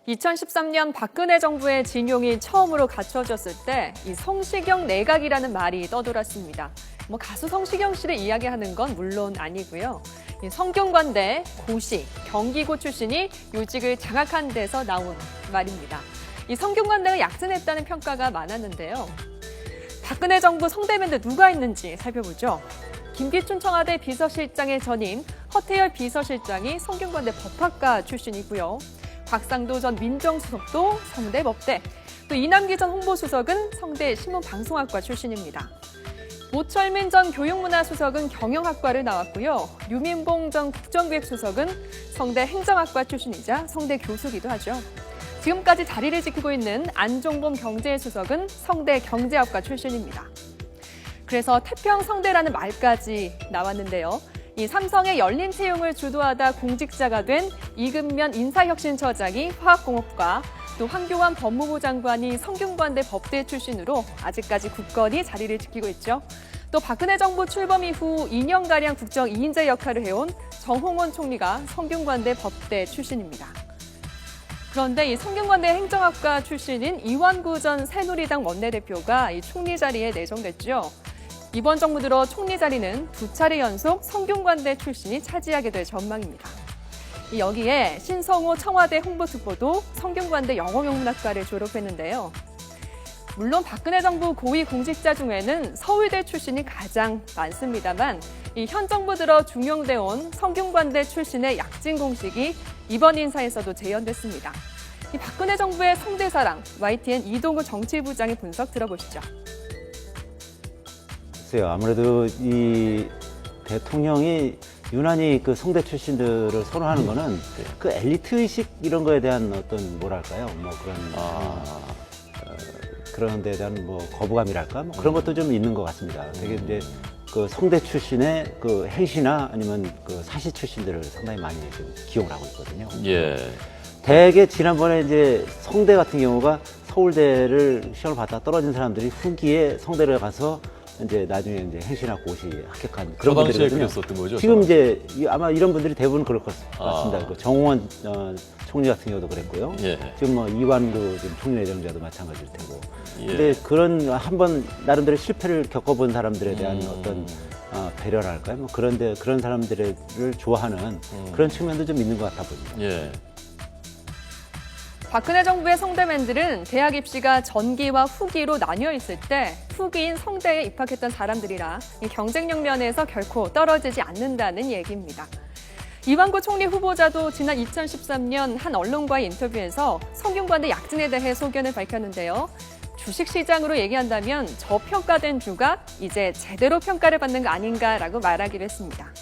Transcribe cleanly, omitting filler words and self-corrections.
2013년 박근혜 정부의 진용이 처음으로 갖춰졌을 때 이 성시경 내각이라는 말이 떠돌았습니다. 가수 성시경 씨를 이야기하는 건 물론 아니고요. 성균관대, 고시, 경기고 출신이 요직을 장악한 데서 나온 말입니다. 이 성균관대가 약진했다는 평가가 많았는데요. 박근혜 정부 성대면대 누가 있는지 살펴보죠. 김기춘 청와대 비서실장의 전임 허태열 비서실장이 성균관대 법학과 출신이고요. 곽상도 전 민정수석도 성대 법대, 또 이남기 전 홍보수석은 성대 신문방송학과 출신입니다. 모철민 전 교육문화수석은 경영학과를 나왔고요. 류민봉 전 국정기획수석은 성대 행정학과 출신이자 성대 교수기도 하죠. 지금까지 자리를 지키고 있는 안종범 경제수석은 성대 경제학과 출신입니다. 그래서 태평성대라는 말까지 나왔는데요. 이 삼성의 열린 채용을 주도하다 공직자가 된 이근면 인사혁신처장이 화학공업과, 또 황교안 법무부 장관이 성균관대 법대 출신으로 아직까지 굳건히 자리를 지키고 있죠. 또 박근혜 정부 출범 이후 2년가량 국정 2인자 역할을 해온 정홍원 총리가 성균관대 법대 출신입니다. 그런데 이 성균관대 행정학과 출신인 이완구 전 새누리당 원내대표가 이 총리 자리에 내정됐죠. 이번 정부 들어 총리 자리는 2차례 연속 성균관대 출신이 차지하게 될 전망입니다. 여기에 신성호 청와대 홍보특보도 성균관대 영어영문학과를 졸업했는데요. 물론 박근혜 정부 고위 공직자 중에는 서울대 출신이 가장 많습니다만 이 현 정부 들어 중용돼 온 성균관대 출신의 약진 공식이 이번 인사에서도 재현됐습니다. 이 박근혜 정부의 성대사랑, YTN 이동우 정치부장의 분석 들어보시죠. 글쎄요, 아무래도 이 대통령이 유난히 그 성대 출신들을 선호하는 거는 그 엘리트 의식 이런 거에 대한 어떤 뭐랄까요, 그런 데에 대한 거부감이랄까, 그런 것도 좀 있는 것 같습니다. 되게 이제 그 성대 출신의 그 행시나 아니면 그 사시 출신들을 상당히 많이 좀 기용을 하고 있거든요. 예. 대개 지난번에 이제 성대 같은 경우가 서울대를 시험을 봤다 떨어진 사람들이 후기에 성대를 가서 이제 나중에 이제 행시나 고시 합격한 그런 분들이거든요. 그랬었던 거죠. 지금 이제 아마 이런 분들이 대부분 그럴 것 같습니다. 그 정홍원 총리 같은 경우도 그랬고요. 예. 지금 이완구 지금 총리 내정자도 마찬가지일 테고. 예. 근데 그런 한번 나름대로 실패를 겪어본 사람들에 대한 어떤 배려랄까요? 그런 사람들을 좋아하는 그런 측면도 좀 있는 것 같아 보입니다. 예. 박근혜 정부의 성대맨들은 대학 입시가 전기와 후기로 나뉘어 있을 때 후기인 성대에 입학했던 사람들이라 이 경쟁력 면에서 결코 떨어지지 않는다는 얘기입니다. 이완구 총리 후보자도 지난 2013년 한 언론과의 인터뷰에서 성균관대 약진에 대해 소견을 밝혔는데요. 주식시장으로 얘기한다면 저평가된 주가 이제 제대로 평가를 받는 거 아닌가라고 말하기로 했습니다.